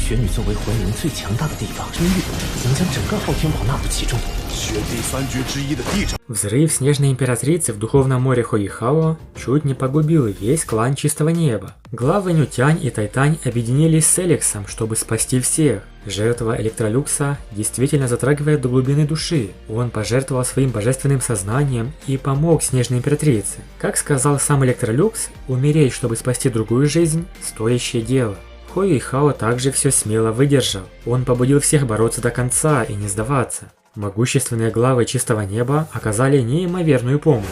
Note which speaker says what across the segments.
Speaker 1: 雪女作为魂灵最强大的地方，真玉能将整个昊天堡纳入其中。
Speaker 2: 雪地三绝之一的地场。
Speaker 3: Взрыв Снежной Императрицы в Духовном море Хуихао чуть не погубил весь клан Чистого Неба. Главы Нютянь и Тайтань объединились с Эликсом, чтобы спасти всех. Жертва Электролюкса действительно затрагивает до глубины души. Он пожертвовал своим божественным сознанием и помог Снежной Императрице. Как сказал сам Электролюкс, умереть, чтобы спасти другую жизнь – стоящее дело. Хуихао также все смело выдержал. Он побудил всех бороться до конца и не сдаваться. Могущественные главы Чистого Неба оказали неимоверную помощь.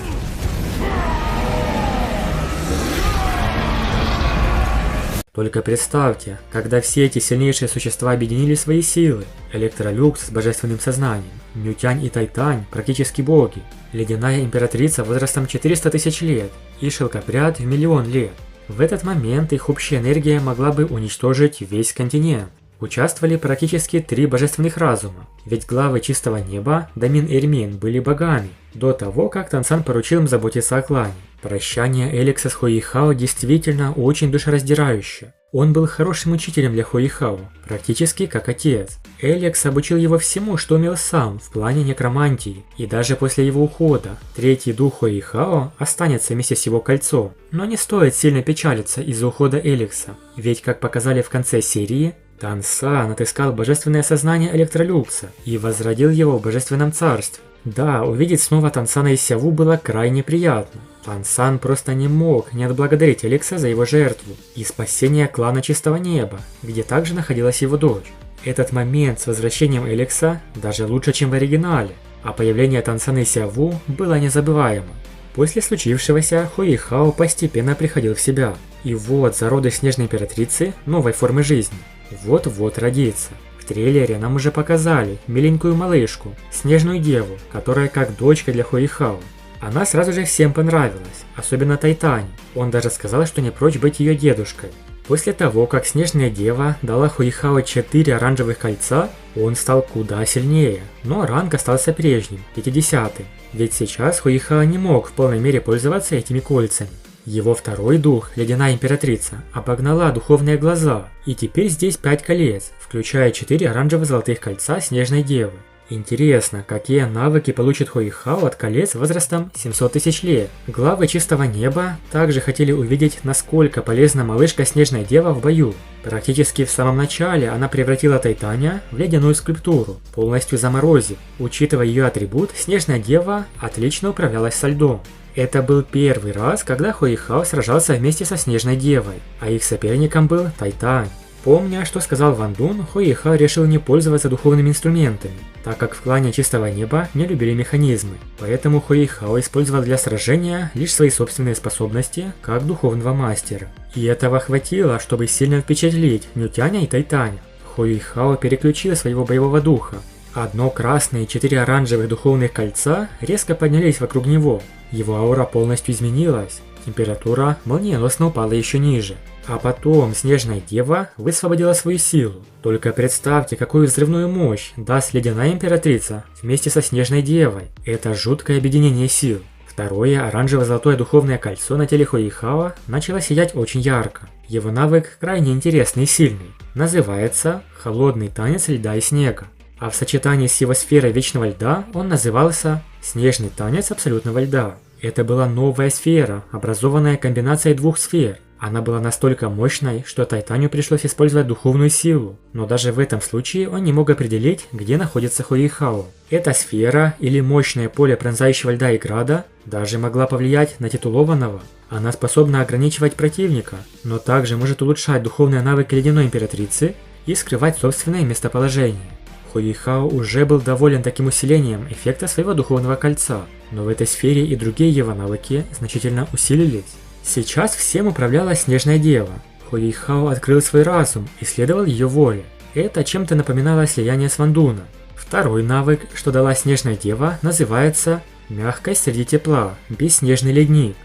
Speaker 3: Только представьте, когда все эти сильнейшие существа объединили свои силы. Электролюкс с божественным сознанием, Нютянь и Тайтань практически боги, Ледяная Императрица возрастом 400 тысяч лет и Шелкопряд в 1 000 000 лет. В этот момент их общая энергия могла бы уничтожить весь континент. Участвовали практически 3 божественных разума, ведь главы Чистого Неба, Дамин и Эрмин, были богами, до того, как Тансан поручил им заботиться о клане. Прощание Эликса с Хуихао действительно очень душераздирающе. Он был хорошим учителем для Хуихао, практически как отец. Эликс обучил его всему, что умел сам в плане некромантии, и даже после его ухода третий дух Хуихао останется вместе с его кольцом. Но не стоит сильно печалиться из-за ухода Эликса, ведь, как показали в конце серии, Тансан отыскал божественное сознание Электролюкса и возродил его в божественном царстве. Да, увидеть снова Тансана и Сяву было крайне приятно. Тансан просто не мог не отблагодарить Эликса за его жертву и спасение клана Чистого Неба, где также находилась его дочь. Этот момент с возвращением Эликса даже лучше, чем в оригинале, а появление Тансана и Сяву было незабываемо. После случившегося Хуихао постепенно приходил в себя, и вот зародыш Снежной Императрицы новой формы жизни вот-вот родится. В трейлере нам уже показали миленькую малышку, Снежную Деву, которая как дочка для Хуихао. Она сразу же всем понравилась, особенно Тайтань. Он даже сказал, что не прочь быть ее дедушкой. После того, как Снежная Дева дала Хуихао 4 оранжевых кольца, он стал куда сильнее, но ранг остался прежним, 50-й. Ведь сейчас Хуихао не мог в полной мере пользоваться этими кольцами. Его второй дух, Ледяная Императрица, обогнала духовные глаза, и теперь здесь 5 колец, включая 4 оранжево-золотых кольца Снежной Девы. Интересно, какие навыки получит Хуихао от колец возрастом 700 тысяч лет. Главы Чистого Неба также хотели увидеть, насколько полезна малышка Снежная Дева в бою. Практически в самом начале она превратила Тайтаня в ледяную скульптуру, полностью заморозив. Учитывая ее атрибут, Снежная Дева отлично управлялась со льдом. Это был первый раз, когда Хуихао сражался вместе со Снежной Девой, а их соперником был Тайтань. Помня, что сказал Ван Дун, Хуихао решил не пользоваться духовными инструментами, так как в клане Чистого Неба не любили механизмы. Поэтому Хуихао использовал для сражения лишь свои собственные способности, как духовного мастера. И этого хватило, чтобы сильно впечатлить Нютяня и Тайтаня. Хуихао переключил своего боевого духа. Одно красное и 4 оранжевых духовных кольца резко поднялись вокруг него. Его аура полностью изменилась. Температура молниеносно упала еще ниже. А потом Снежная Дева высвободила свою силу. Только представьте, какую взрывную мощь даст Ледяная Императрица вместе со Снежной Девой. Это жуткое объединение сил. Второе оранжево-золотое духовное кольцо на теле Хуихао начало сиять очень ярко. Его навык крайне интересный и сильный. Называется «Холодный танец льда и снега». А в сочетании с его сферой Вечного Льда он назывался «Снежный танец абсолютного льда». Это была новая сфера, образованная комбинацией 2 сфер. Она была настолько мощной, что Тайтаню пришлось использовать духовную силу, но даже в этом случае он не мог определить, где находится Хуихао. Эта сфера или мощное поле пронзающего льда и града даже могла повлиять на титулованного. Она способна ограничивать противника, но также может улучшать духовные навыки Ледяной Императрицы и скрывать собственное местоположение. Хуихао уже был доволен таким усилением эффекта своего духовного кольца, но в этой сфере и другие его навыки значительно усилились. Сейчас всем управляла Снежная Дева. Хуихао открыл свой разум и следовал ее воле. Это чем-то напоминало слияние с Ван Дуна. Второй навык, что дала Снежная Дева, называется «Мягкость среди тепла, бесснежный ледник».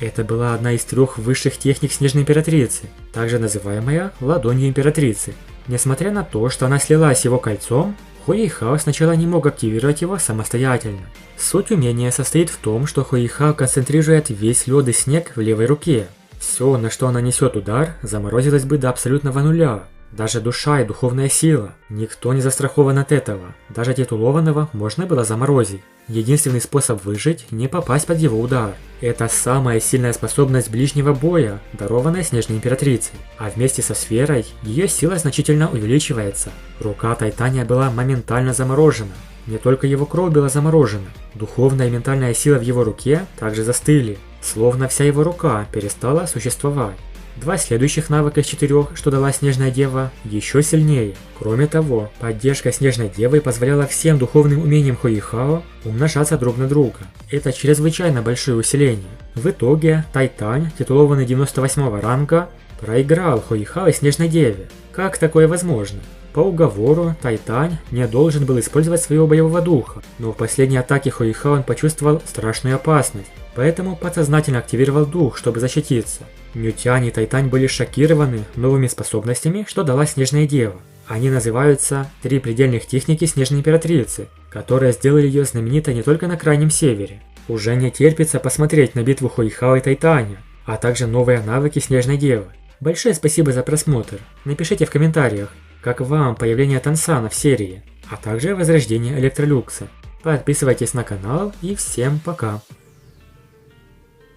Speaker 3: Это была одна из 3 высших техник Снежной Императрицы, также называемая Ладонью Императрицы. Несмотря на то, что она слилась с его кольцом, Хуихао сначала не мог активировать его самостоятельно. Суть умения состоит в том, что Хуихао концентрирует весь лед и снег в левой руке. Все, на что она несет удар, заморозилось бы до абсолютного нуля. Даже душа и духовная сила. Никто не застрахован от этого. Даже титулованного можно было заморозить. Единственный способ выжить – не попасть под его удар. Это самая сильная способность ближнего боя, дарованная Снежной Императрицей. А вместе со сферой ее сила значительно увеличивается. Рука Тайтания была моментально заморожена. Не только его кровь была заморожена. Духовная и ментальная сила в его руке также застыли. Словно вся его рука перестала существовать. Два следующих навыка из 4, что дала Снежная Дева, еще сильнее. Кроме того, поддержка Снежной Девы позволяла всем духовным умениям Хуихао умножаться друг на друга. Это чрезвычайно большое усиление. В итоге, Тайтань, титулованный 98 ранга, проиграл Хуихао и Снежной Деве. Как такое возможно? По уговору, Тайтань не должен был использовать своего боевого духа, но в последней атаке Хуихао он почувствовал страшную опасность, поэтому подсознательно активировал дух, чтобы защититься. Мютянь и Тайтань были шокированы новыми способностями, что дала Снежная Дева. Они называются «Три предельных техники Снежной Императрицы», которые сделали ее знаменитой не только на Крайнем Севере. Уже не терпится посмотреть на битву Хуихао и Тайтаня, а также новые навыки Снежной Девы. Большое спасибо за просмотр. Напишите в комментариях, как вам появление Тансана в серии, а также возрождение Электролюкса. Подписывайтесь на канал и всем пока.